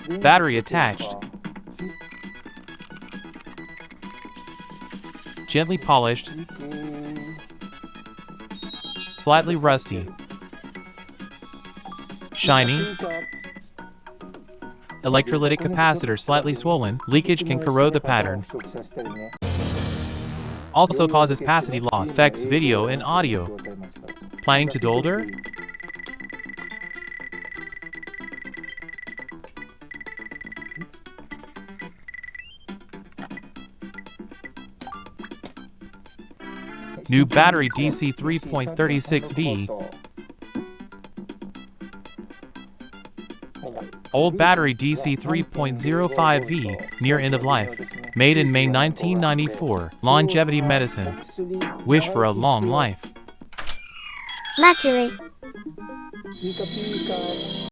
Battery attached. Gently polished. Slightly rusty. Shiny. Electrolytic capacitor slightly swollen. Leakage can corrode the pattern. Also causes capacity loss. Affects video and audio. Planning to solder? New battery DC 3.36V. Old battery DC 3.05V, near end of life. Made in May 1994. Longevity medicine. Wish for a long life. Mercury.